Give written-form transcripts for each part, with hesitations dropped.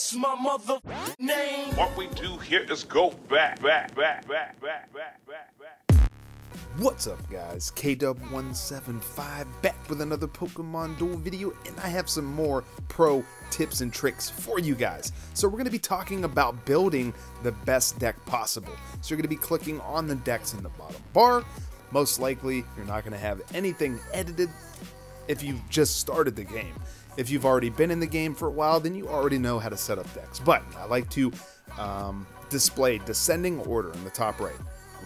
What's my mother name? What we do here is go back. What's up guys, KW175 back with another Pokemon Duel video, and I have some more pro tips and tricks for you guys. So we're going to be talking about building the best deck possible. So you're going to be clicking on the decks in the bottom bar. Most likely you're not going to have anything edited if you just started the game. If you've already been in the game for a while, then you already know how to set up decks. But I like to display descending order in the top right.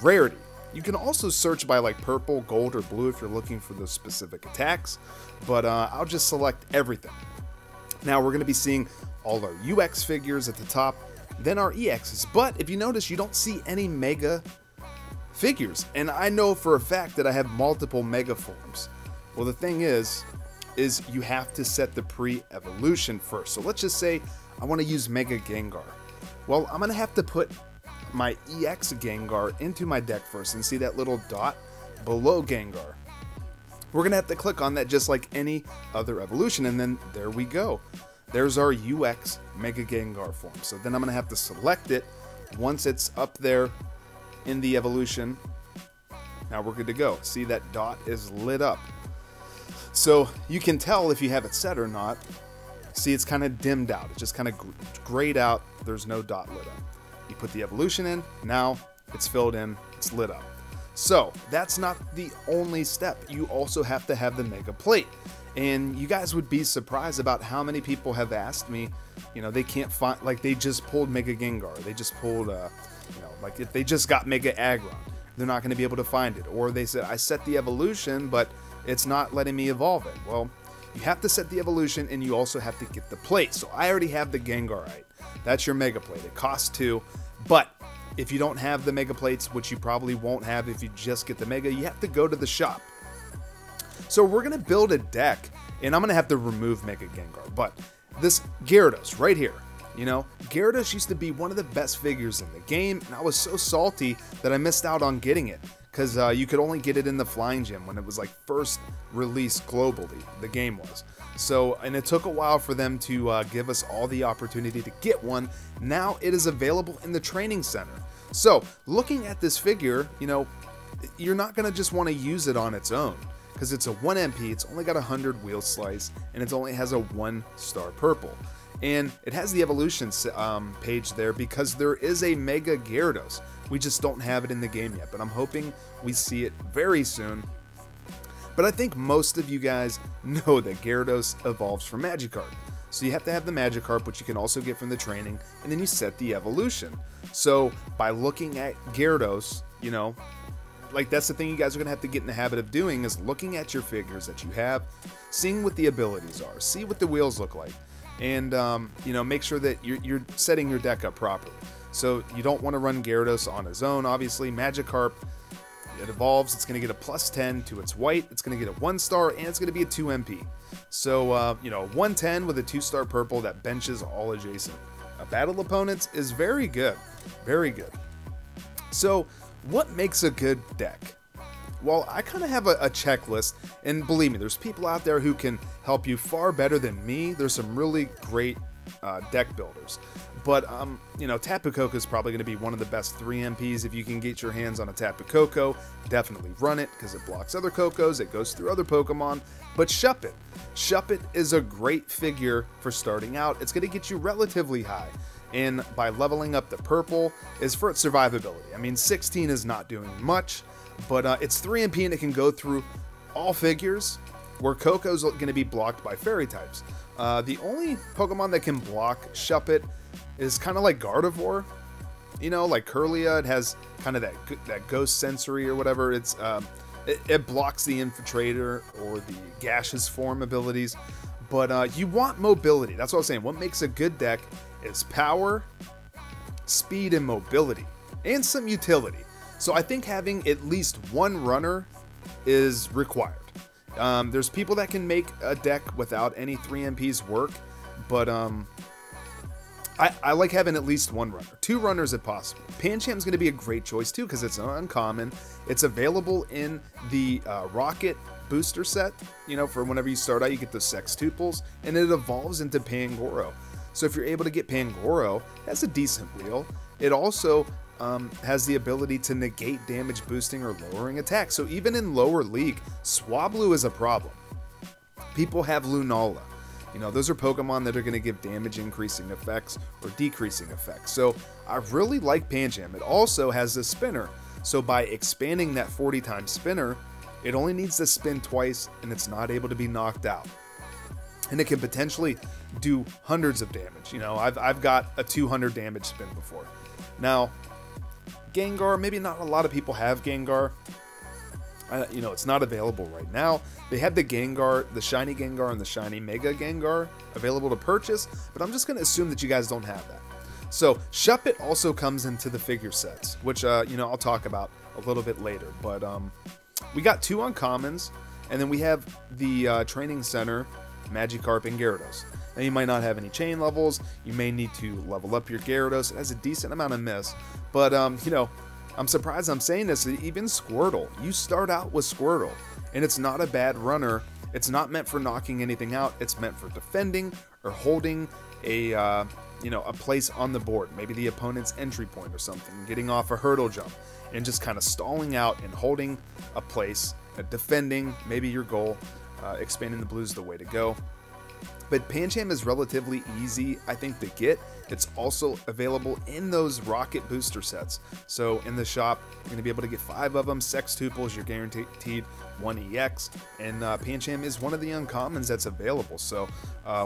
Rarity. You can also search by like purple, gold, or blue if you're looking for those specific attacks, but I'll just select everything. Now we're going to be seeing all our UX figures at the top, then our EXs, but if you notice, you don't see any Mega figures, and I know for a fact that I have multiple Mega forms. Well, the thing is you have to set the pre-evolution first. So let's just say I want to use Mega Gengar. Well, I'm going to have to put my EX Gengar into my deck first, and see that little dot below Gengar. We're gonna have to click on that just like any other evolution, and then there we go. There's our UX Mega Gengar form. So then I'm gonna have to select it once it's up there in the evolution. Now we're good to go. See, that dot is lit up. So you can tell if you have it set or not. See, it's kind of dimmed out. It's just kind of grayed out. There's no dot lit up. You put the evolution in, now it's filled in, it's lit up. So that's not the only step. You also have to have the Mega Plate. And you guys would be surprised about how many people have asked me, you know, they can't find, like they just pulled Mega Gengar, they just pulled, you know, like if they just got Mega Aggron, they're not going to be able to find it. Or they said, I set the evolution, but it's not letting me evolve it. Well, you have to set the evolution, and you also have to get the plate. So I already have the Gengarite. That's your Mega Plate. It costs 2, but if you don't have the Mega Plates, which you probably won't have if you just get the Mega, you have to go to the shop. So we're going to build a deck, and I'm going to have to remove Mega Gengar, but this Gyarados right here, you know, Gyarados used to be one of the best figures in the game, and I was so salty that I missed out on getting it, because you could only get it in the Flying Gym when it was like first released globally, the game was. So, and it took a while for them to give us all the opportunity to get one. Now it is available in the training center. So, looking at this figure, you know, you're not going to just want to use it on its own, because it's a 1 MP, it's only got 100 wheel slice, and it only has a 1-star purple. And it has the evolution page there because there is a Mega Gyarados. We just don't have it in the game yet, but I'm hoping we see it very soon. But I think most of you guys know that Gyarados evolves from Magikarp. So you have to have the Magikarp, which you can also get from the training, and then you set the evolution. So by looking at Gyarados, you know, like that's the thing you guys are going to have to get in the habit of doing, is looking at your figures that you have, seeing what the abilities are, see what the wheels look like, and you know, make sure that you're setting your deck up properly. So you don't want to run Gyarados on his own. Obviously, Magikarp, it evolves, it's going to get a +10 to its white, it's going to get a 1-star, and it's going to be a 2 MP. So, you know, 110 with a 2-star purple that benches all adjacent battle opponents is very good. Very good. So, what makes a good deck? Well, I kind of have a checklist, and believe me, there's people out there who can help you far better than me. There's some really great deck builders. But, you know, Tapu Koko is probably going to be one of the best 3 MPs. If you can get your hands on a Tapu Koko, definitely run it, because it blocks other Kokos, it goes through other Pokemon. But Shuppet. Shuppet is a great figure for starting out. It's going to get you relatively high. And by leveling up the purple is for its survivability. I mean, 16 is not doing much, but it's 3 MP and it can go through all figures, where Koko's going to be blocked by fairy types. The only Pokemon that can block Shuppet is kind of like Gardevoir, you know, like Kirlia. It has kind of that ghost sensory or whatever. It's it blocks the Infiltrator or the gaseous form abilities, but you want mobility. That's what I was saying. What makes a good deck is power, speed, and mobility, and some utility. So I think having at least one runner is required. There's people that can make a deck without any 3 MPs work, but I like having at least one runner. 2 runners if possible. Pancham's going to be a great choice too, because it's uncommon. It's available in the Rocket booster set. You know, for whenever you start out, you get the sextuples, and it evolves into Pangoro. So if you're able to get Pangoro, that's a decent wheel. It also has the ability to negate damage boosting or lowering attacks. So even in lower league, Swablu is a problem. People have Lunala. You know, those are Pokemon that are going to give damage increasing effects or decreasing effects. So I really like Pancham. It also has a spinner. So by expanding that 40 times spinner, it only needs to spin twice and it's not able to be knocked out. And it can potentially do hundreds of damage. You know, I've got a 200 damage spin before. Now, Gengar, maybe not a lot of people have Gengar. You know, it's not available right now. They have the Gengar, the Shiny Gengar, and the Shiny Mega Gengar available to purchase, but I'm just going to assume that you guys don't have that. So, Shuppet also comes into the figure sets, which, you know, I'll talk about a little bit later. But we got 2 uncommons, and then we have the Training Center, Magikarp, and Gyarados. Now, you might not have any chain levels. You may need to level up your Gyarados. It has a decent amount of miss, but, you know, I'm surprised I'm saying this, even Squirtle. You start out with Squirtle, and it's not a bad runner. It's not meant for knocking anything out. It's meant for defending or holding a, you know, a place on the board. Maybe the opponent's entry point or something, getting off a hurdle jump, and just kind of stalling out and holding a place, defending, maybe your goal. Expanding the blue is the way to go. But Pancham is relatively easy, I think, to get. It's also available in those rocket booster sets. So in the shop, you're going to be able to get 5 of them. Sextuples, you're guaranteed 1 EX. And Pancham is one of the uncommons that's available. So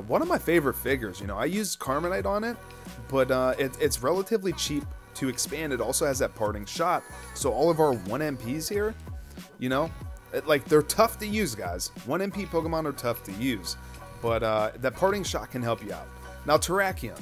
one of my favorite figures. You know, I use Carmonite on it, but it's relatively cheap to expand. It also has that parting shot. So all of our 1 MPs here, you know, like, they're tough to use, guys. 1 MP Pokemon are tough to use. But that parting shot can help you out. Now, Terrakion.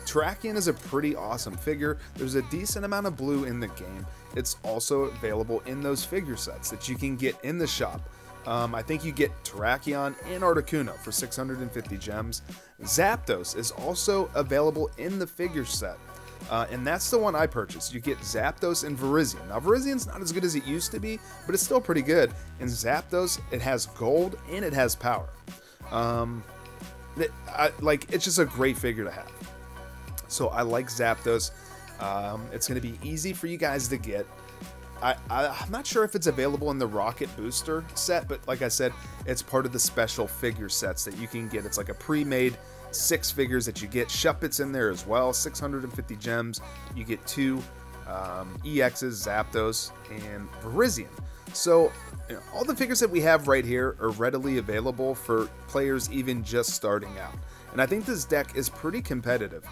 Terrakion is a pretty awesome figure. There's a decent amount of blue in the game. It's also available in those figure sets that you can get in the shop. I think you get Terrakion and Articuno for 650 gems. Zapdos is also available in the figure set. And that's the one I purchased. You get Zapdos and Virizion. Now, Virizian's not as good as it used to be, but it's still pretty good. And Zapdos, it has gold and it has power. It's just a great figure to have. So I like Zapdos. It's going to be easy for you guys to get. I'm not sure if it's available in the Rocket Booster set, but like I said, it's part of the special figure sets that you can get. It's like a pre-made 6 figures that you get. Shuppet's in there as well, 650 gems. You get 2 EXs, Zapdos, and Virizion. So, you know, all the figures that we have right here are readily available for players even just starting out. And I think this deck is pretty competitive,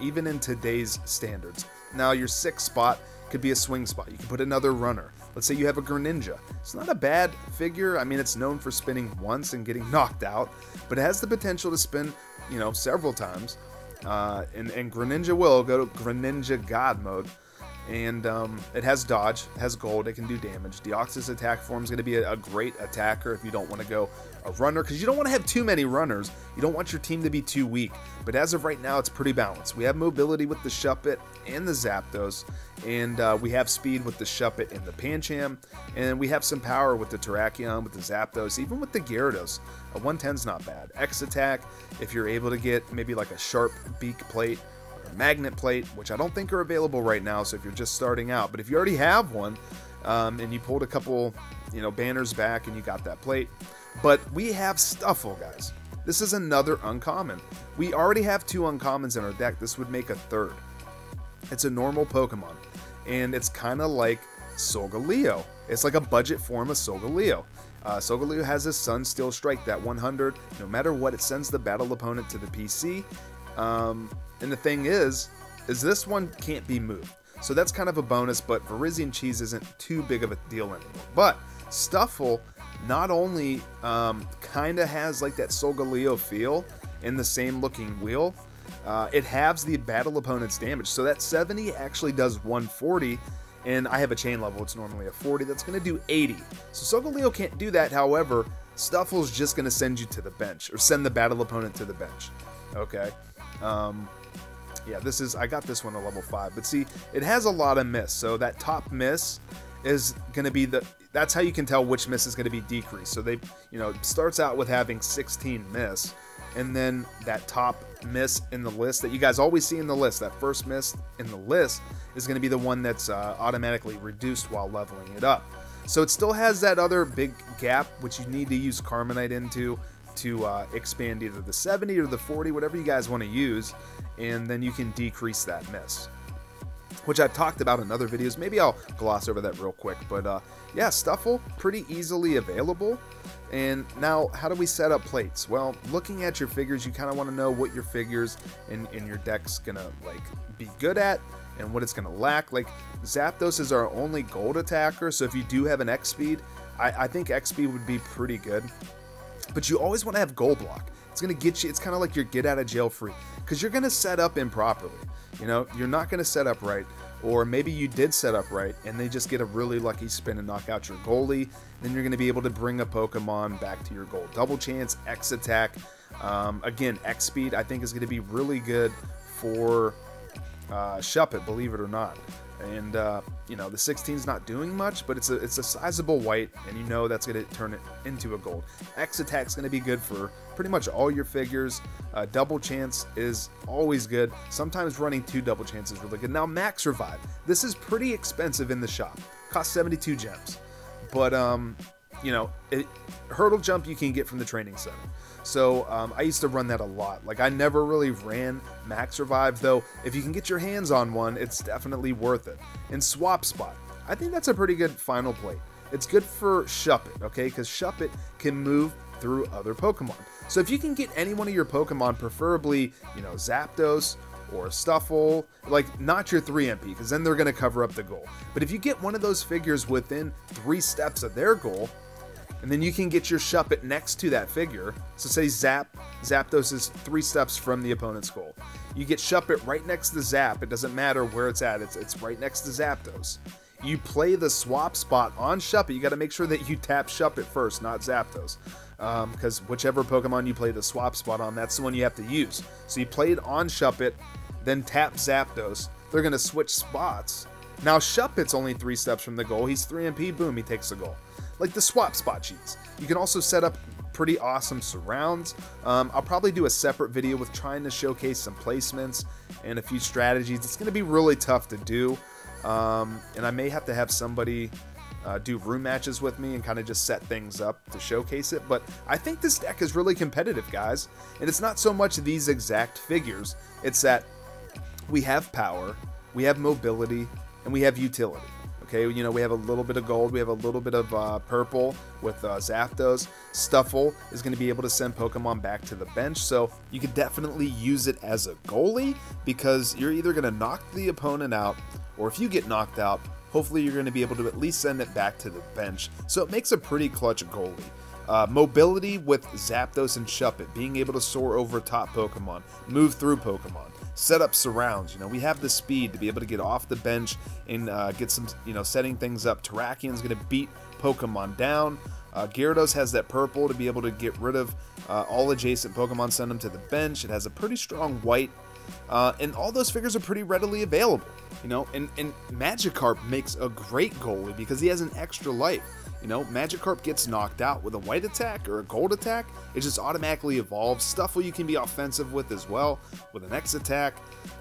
even in today's standards. Now, your 6th spot could be a swing spot. You can put another runner. Let's say you have a Greninja. It's not a bad figure. I mean, it's known for spinning once and getting knocked out, but it has the potential to spin, you know, several times. And Greninja will go to Greninja God mode. And it has dodge, it has gold, it can do damage. Deoxys attack form is going to be a great attacker if you don't want to go a runner, because you don't want to have too many runners. You don't want your team to be too weak. But as of right now, it's pretty balanced. We have mobility with the Shuppet and the Zapdos, and we have speed with the Shuppet and the Pancham, and we have some power with the Terrakion, with the Zapdos, even with the Gyarados. A 110's not bad. X attack, if you're able to get maybe like a sharp beak plate, magnet plate, which I don't think are available right now, so if you're just starting out, but if you already have one and you pulled a couple, you know, banners back and you got that plate. But we have Stuffle, guys. This is another uncommon. We already have 2 uncommons in our deck. This would make a 3rd. It's a normal Pokemon, and it's kind of like Solgaleo. It's like a budget form of Solgaleo. Solgaleo has a Sun Steel Strike, that 100. No matter what, it sends the battle opponent to the PC. And the thing is this one can't be moved. So that's kind of a bonus, but Virizion Cheese isn't too big of a deal anymore. But Stuffle not only kind of has like that Solgaleo feel in the same looking wheel, it halves the battle opponent's damage. So that 70 actually does 140, and I have a chain level. It's normally a 40. That's going to do 80. So Solgaleo can't do that. However, Stuffle's just going to send you to the bench, or send the battle opponent to the bench. Okay. Yeah, I got this one at level 5, but see, it has a lot of miss, so that top miss is going to be that's how you can tell which miss is going to be decreased. So they, you know, it starts out with having 16 miss, and then that top miss in the list that you guys always see in the list, that first miss in the list, is going to be the one that's automatically reduced while leveling it up. So it still has that other big gap, which you need to use carmonite into to expand either the 70 or the 40, whatever you guys want to use, and then you can decrease that miss, which I've talked about in other videos. Maybe I'll gloss over that real quick, but yeah, Stuffle, pretty easily available. And now, how do we set up plates? Well, looking at your figures, you kind of want to know what your figures in your deck's gonna like be good at and what it's gonna lack. Like Zapdos is our only gold attacker, so if you do have an X speed, I think X speed would be pretty good. But you always want to have gold block. It's gonna get you. It's kind of like your get out of jail free, because you're gonna set up improperly. You know, you're not gonna set up right, or maybe you did set up right and they just get a really lucky spin and knock out your goalie. Then you're gonna be able to bring a Pokemon back to your goal. Double chance, X attack. Again, X speed I think is gonna be really good for Shuppet, believe it or not. And you know, the 16's not doing much, but it's a sizable white, and you know that's going to turn it into a gold. X attack's going to be good for pretty much all your figures. Double chance is always good. Sometimes running 2 double chance is really good. Now Max Revive, this is pretty expensive in the shop. Costs 72 gems, but you know, hurdle jump you can get from the training center. So I used to run that a lot. Like I never really ran Max Revive, though if you can get your hands on one, it's definitely worth it. And Swap Spot, I think that's a pretty good final plate. It's good for Shuppet, okay, because Shuppet can move through other Pokemon. So if you can get any one of your Pokemon, preferably, you know, Zapdos or Stuffle, like not your 3 MP, because then they're going to cover up the goal. But if you get one of those figures within 3 steps of their goal, and then you can get your Shuppet next to that figure. So say Zapdos is 3 steps from the opponent's goal. You get Shuppet right next to Zap. It doesn't matter where it's at. It's right next to Zapdos. You play the Swap Spot on Shuppet. You got to make sure that you tap Shuppet first, not Zapdos. Because whichever Pokemon you play the Swap Spot on, that's the one you have to use. So you play it on Shuppet, then tap Zapdos. They're going to switch spots. Now Shuppet's only 3 steps from the goal. He's 3 MP, boom, he takes the goal. Like the Swap Spot cheats. You can also set up pretty awesome surrounds. I'll probably do a separate video with trying to showcase some placements and a few strategies. It's going to be really tough to do, and I may have to have somebody do room matches with me and kind of just set things up to showcase it. But I think this deck is really competitive, guys, and it's not so much these exact figures. It's that we have power, we have mobility, and we have utility. Okay, you know, we have a little bit of gold, we have a little bit of purple with Zapdos. Stuffle is going to be able to send Pokemon back to the bench, so you could definitely use it as a goalie, because you're either going to knock the opponent out, or if you get knocked out, hopefully you're going to be able to at least send it back to the bench. So it makes a pretty clutch goalie. Mobility with Zapdos and Shuppet, being able to soar over top Pokemon, move through Pokemon, set up surrounds. You know, we have the speed to be able to get off the bench and get some, you know, setting things up. Terrakian's going to beat Pokemon down. Gyarados has that purple to be able to get rid of all adjacent Pokemon, send them to the bench. It has a pretty strong white, and all those figures are pretty readily available. You know, and Magikarp makes a great goalie because he has an extra life. You know, Magikarp gets knocked out with a white attack or a gold attack, it just automatically evolves. Stuffle you can be offensive with as well, with an X attack.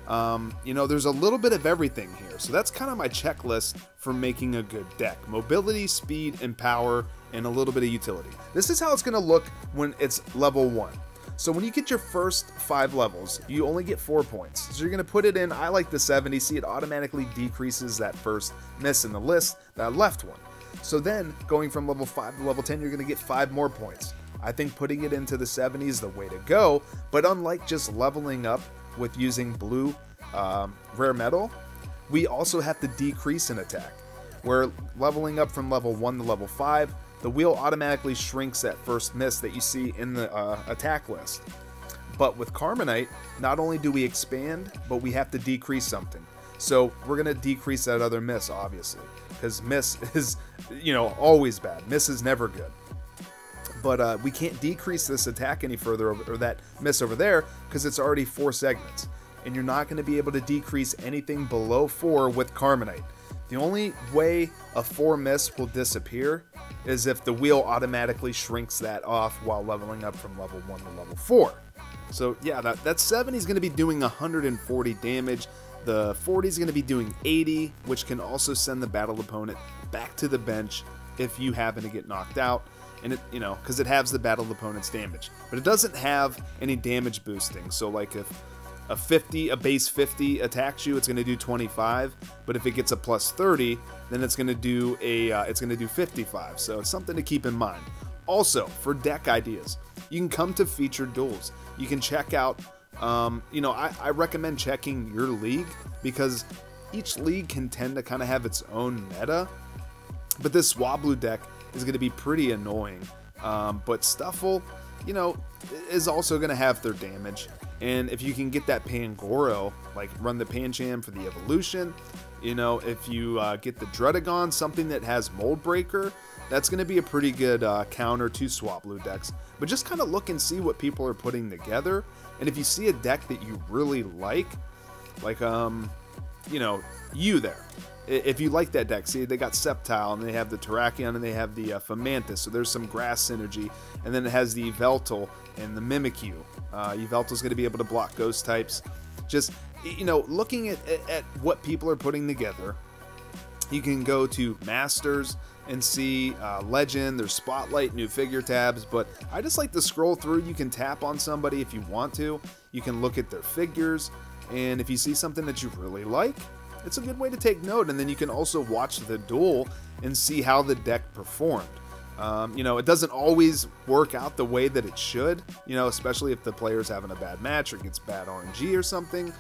You know, there's a little bit of everything here. So that's kind of my checklist for making a good deck. Mobility, speed, and power, and a little bit of utility. This is how it's going to look when it's level 1. So when you get your first 5 levels, you only get 4 points. So you're going to put it in, I like the 70, see it automatically decreases that first miss in the list, that left one. So then, going from level 5 to level 10, you're going to get 5 more points. I think putting it into the 70 is the way to go, but unlike just leveling up with using blue rare metal, we also have to decrease an attack. Where leveling up from level 1 to level 5, the wheel automatically shrinks that first miss that you see in the attack list. But with Carmonite, not only do we expand, but we have to decrease something. So we're going to decrease that other miss, obviously, because miss is, you know, always bad. Miss is never good. But we can't decrease this attack any further, or that miss over there, because it's already 4 segments. And you're not going to be able to decrease anything below 4 with Carmonite, The only way a 4 miss will disappear is if the wheel automatically shrinks that off while leveling up from level 1 to level 4. So yeah, that 70 is going to be doing 140 damage. The 40 is going to be doing 80, which can also send the battle opponent back to the bench if you happen to get knocked out. And it, you know, because it halves the battle opponent's damage, but it doesn't have any damage boosting. So like if a base 50 attacks you, it's going to do 25, but if it gets a plus 30, then it's going to do 55. So it's something to keep in mind. Also, for deck ideas, you can come to featured duels. You can check out, you know, I recommend checking your league, because each league can tend to kind of have its own meta, but this Swablu deck is going to be pretty annoying. But Stuffle, you know, is also going to have their damage. And if you can get that Pangoro, like run the Pancham for the evolution, you know, if you get the Dredagon, something that has Mold Breaker, that's going to be a pretty good counter to Swablu decks. But just kind of look and see what people are putting together. And if you see a deck that you really like, you know, you there. If you like that deck, see, they got Sceptile, and they have the Terrakion, and they have the Fomantis, so there's some grass synergy. And then it has the Yveltal and the Mimikyu. Yveltal's going to be able to block ghost types. Just, you know, looking at what people are putting together, you can go to Masters and see Legend, there's Spotlight, new figure tabs, but I just like to scroll through. You can tap on somebody if you want to. You can look at their figures, and if you see something that you really like, it's a good way to take note. And then you can also watch the duel and see how the deck performed. You know, it doesn't always work out the way that it should, you know, especially if the player's having a bad match or gets bad RNG or something.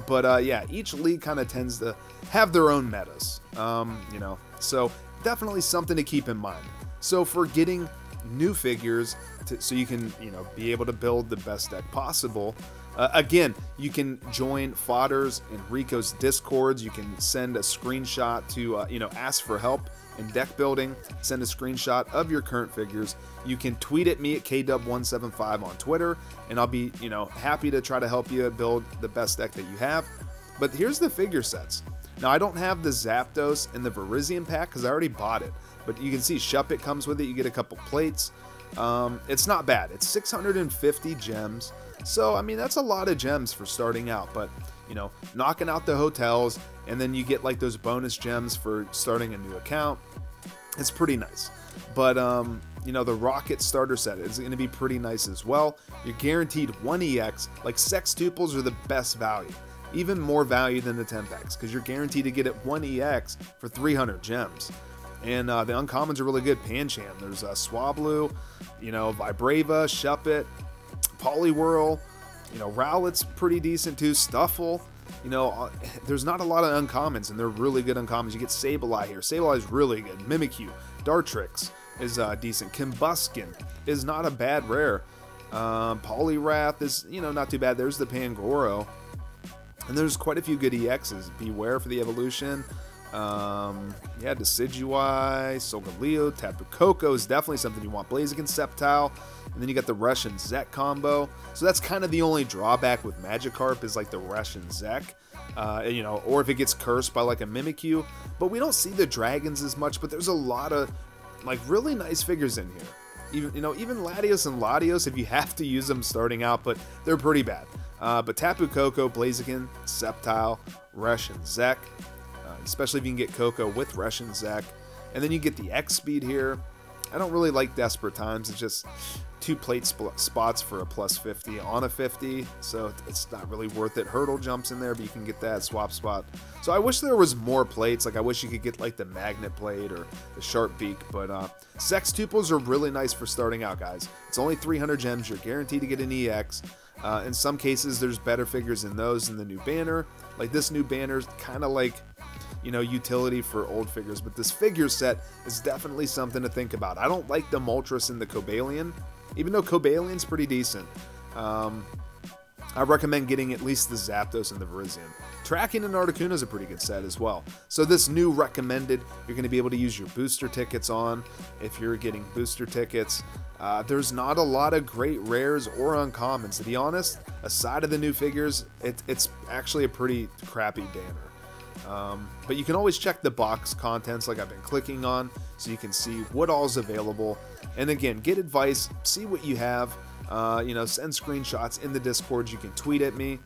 But yeah, each league kind of tends to have their own metas, you know, so definitely something to keep in mind. So for getting new figures, so you can, you know, be able to build the best deck possible, again, you can join Fodder's and Rico's Discords. You can send a screenshot to, you know, ask for help in deck building, send a screenshot of your current figures. You can tweet at me at KDub175 on Twitter, and I'll be, you know, happy to try to help you build the best deck that you have. But here's the figure sets. Now, I don't have the Zapdos and the Virizion pack because I already bought it, but you can see Shuppet comes with it. You get a couple plates. It's not bad. It's 650 gems. So, I mean, that's a lot of gems for starting out, but, you know, knocking out the hotels, and then you get like those bonus gems for starting a new account. It's pretty nice. But, you know, the Rocket starter set is going to be pretty nice as well. You're guaranteed 1 EX. Like, sextuples are the best value. Even more value than the 10 packs, because you're guaranteed to get it 1 EX for 300 gems. And the uncommons are really good. Pancham, there's Swablu, you know, Vibrava, Shuppet, Poliwhirl, you know, Rowlet's pretty decent too. Stuffle, you know, there's not a lot of uncommons, and they're really good uncommons. You get Sableye here. Sableye is really good. Mimikyu, Dartrix is decent. Combuskin is not a bad rare. Poliwrath is, you know, not too bad. There's the Pangoro. And there's quite a few good EXs. Beware for the evolution. Yeah, Decidueye, Solgaleo, Tapu Koko is definitely something you want. Blaziken, Sceptile, and then you got the Russian Zek combo. So that's kind of the only drawback with Magikarp is like the Russian Zek. You know, or if it gets cursed by like a Mimikyu. But we don't see the dragons as much, but there's a lot of like really nice figures in here. Even, you know, even Latios and Latios, if you have to use them starting out, but they're pretty bad. But Tapu Koko, Blaziken, Sceptile, Russian Zek, especially if you can get Koko with Russian Zek. And then you get the X speed here. I don't really like Desperate Times. It's just 2 plate spots for a plus 50 on a 50, so it's not really worth it. Hurdle jumps in there, but you can get that swap spot. So I wish there was more plates. Like, I wish you could get like the Magnet Plate or the Sharp Beak, but Sextuples are really nice for starting out, guys. It's only 300 gems. You're guaranteed to get an EX. In some cases, there's better figures in those in the new banner. Like this new banner's kind of like, you know, utility for old figures, but this figure set is definitely something to think about. I don't like the Moltres and the Cobalion, even though Cobalian's pretty decent. I recommend getting at least the Zapdos and the Virizion. Tracking and Articuno is a pretty good set as well. So this new recommended, you're going to be able to use your booster tickets on if you're getting booster tickets. There's not a lot of great rares or uncommons. To be honest, aside of the new figures, it's actually a pretty crappy banner. But you can always check the box contents like I've been clicking on, so you can see what all's available. And again, get advice, see what you have, you know, send screenshots in the Discord. You can tweet at me,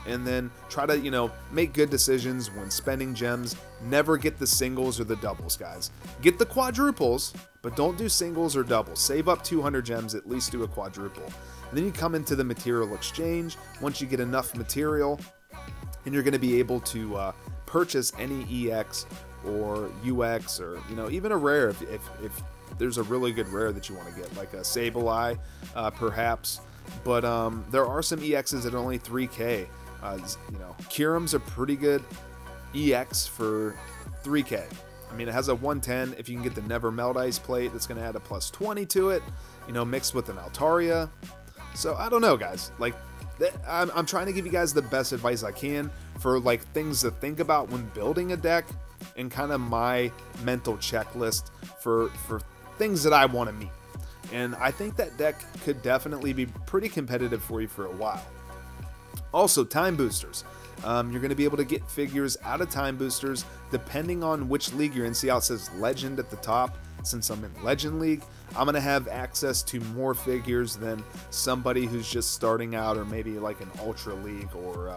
and then try to, you know, make good decisions when spending gems. Never get the singles or the doubles, guys. Get the quadruples, but don't do singles or doubles. Save up 200 gems, at least do a quadruple. And then you come into the material exchange. Once you get enough material, and you're going to be able to purchase any EX or UX, or, you know, even a rare if there's a really good rare that you want to get, like a Sableye, perhaps. But there are some EXs that are only 3K. You know, Kyurem's a pretty good EX for 3K. I mean, it has a 110. If you can get the Never Melt Ice plate, that's going to add a plus 20 to it, you know, mixed with an Altaria. So I don't know, guys. Like, I'm trying to give you guys the best advice I can for, like, things to think about when building a deck, and kind of my mental checklist for things that I want to meet. And I think that deck could definitely be pretty competitive for you for a while. Also, time boosters. You're going to be able to get figures out of time boosters depending on which league you're in. See how it says Legend at the top? Since I'm in Legend League, I'm going to have access to more figures than somebody who's just starting out, or maybe like an Ultra League, or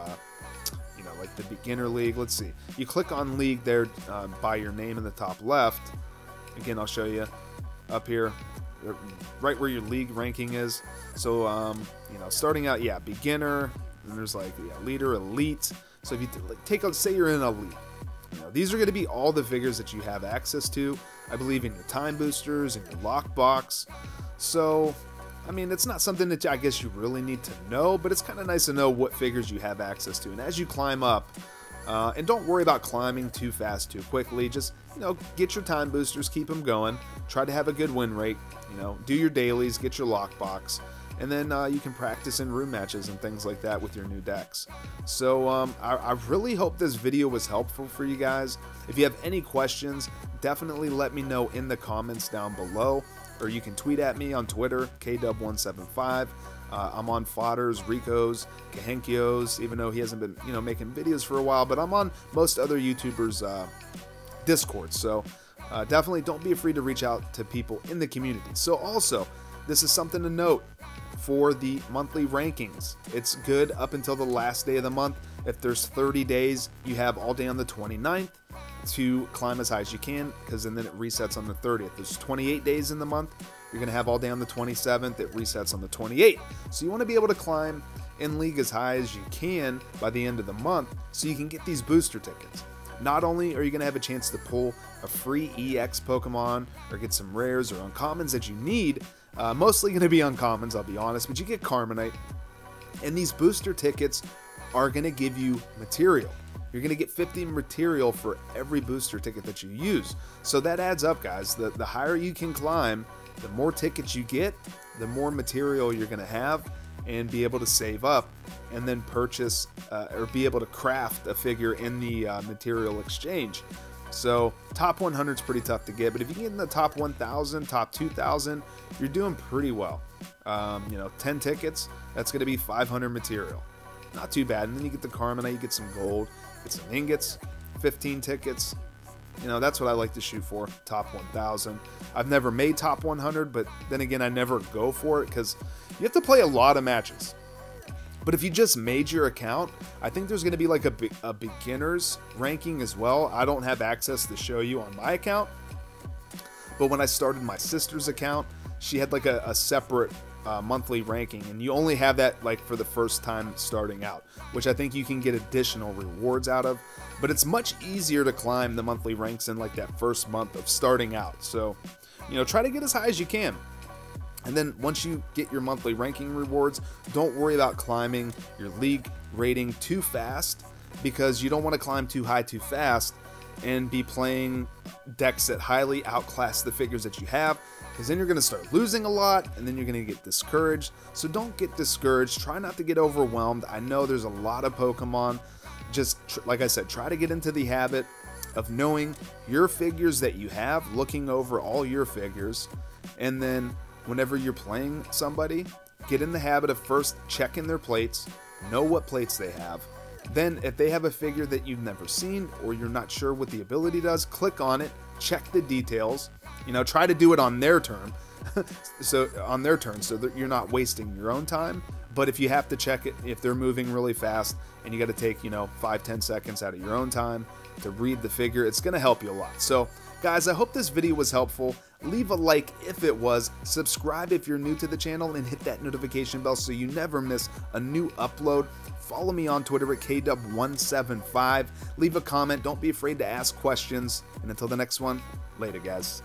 you know, like the Beginner League. Let's see. You click on League there by your name in the top left. Again, I'll show you up here, right where your league ranking is. So, you know, starting out, yeah, Beginner. And there's like, yeah, Leader, Elite. So if you say you're in Elite, you know, these are going to be all the figures that you have access to, I believe, in your time boosters and your lockbox. So, I mean, it's not something that I guess you really need to know, but it's kind of nice to know what figures you have access to. And as you climb up, and don't worry about climbing too fast, too quickly. Just, you know, get your time boosters, keep them going. Try to have a good win rate. You know, do your dailies, get your lockbox. And then you can practice in room matches and things like that with your new decks. So I really hope this video was helpful for you guys. If you have any questions, definitely let me know in the comments down below. Or you can tweet at me on Twitter, KDub175. I'm on Fodder's, Rico's, Kahenkyo's, even though he hasn't been, you know, making videos for a while. But I'm on most other YouTubers' Discord. So definitely don't be afraid to reach out to people in the community. So also, this is something to note. For the monthly rankings, it's good up until the last day of the month. If there's 30 days, you have all day on the 29th to climb as high as you can, because then it resets on the 30th. There's 28 days in the month, you're going to have all day on the 27th. It resets on the 28th. So you want to be able to climb in League as high as you can by the end of the month, so you can get these booster tickets. Not only are you going to have a chance to pull a free EX Pokemon, or get some rares or uncommons that you need, mostly going to be uncommons, I'll be honest, but you get Carmonite, and these booster tickets are going to give you material. You're going to get 50 material for every booster ticket that you use. So that adds up, guys. The higher you can climb, the more tickets you get, the more material you're going to have, and be able to save up, and then purchase or be able to craft a figure in the material exchange. So top 100 is pretty tough to get, but if you get in the top 1,000, top 2,000, you're doing pretty well. You know, 10 tickets, that's going to be 500 material. Not too bad. And then you get the Carmonite, you get some gold, get some ingots, 15 tickets. You know, that's what I like to shoot for, top 1,000. I've never made top 100, but then again, I never go for it because you have to play a lot of matches. But if you just made your account, I think there's going to be like a beginner's ranking as well. I don't have access to show you on my account. But when I started my sister's account, she had like a separate monthly ranking. And you only have that like for the first time starting out, which I think you can get additional rewards out of. But it's much easier to climb the monthly ranks in like that first month of starting out. So, you know, try to get as high as you can. And then once you get your monthly ranking rewards, don't worry about climbing your league rating too fast, because you don't want to climb too high too fast and be playing decks that highly outclass the figures that you have, because then you're going to start losing a lot, and then you're going to get discouraged. So don't get discouraged. Try not to get overwhelmed. I know there's a lot of Pokemon. Just like I said, try to get into the habit of knowing your figures that you have, looking over all your figures, and then whenever you're playing somebody, get in the habit of first checking their plates, know what plates they have, Then if they have a figure that you've never seen or you're not sure what the ability does, click on it, check the details, try to do it on their turn. So that you're not wasting your own time. But if you have to check it, if they're moving really fast and you got to take 5-10 seconds out of your own time to read the figure, it's going to help you a lot. So guys, I hope this video was helpful. Leave a like if it was, subscribe if you're new to the channel, and hit that notification bell so you never miss a new upload. Follow me on Twitter at KW175. Leave a comment, don't be afraid to ask questions, and until the next one, later guys.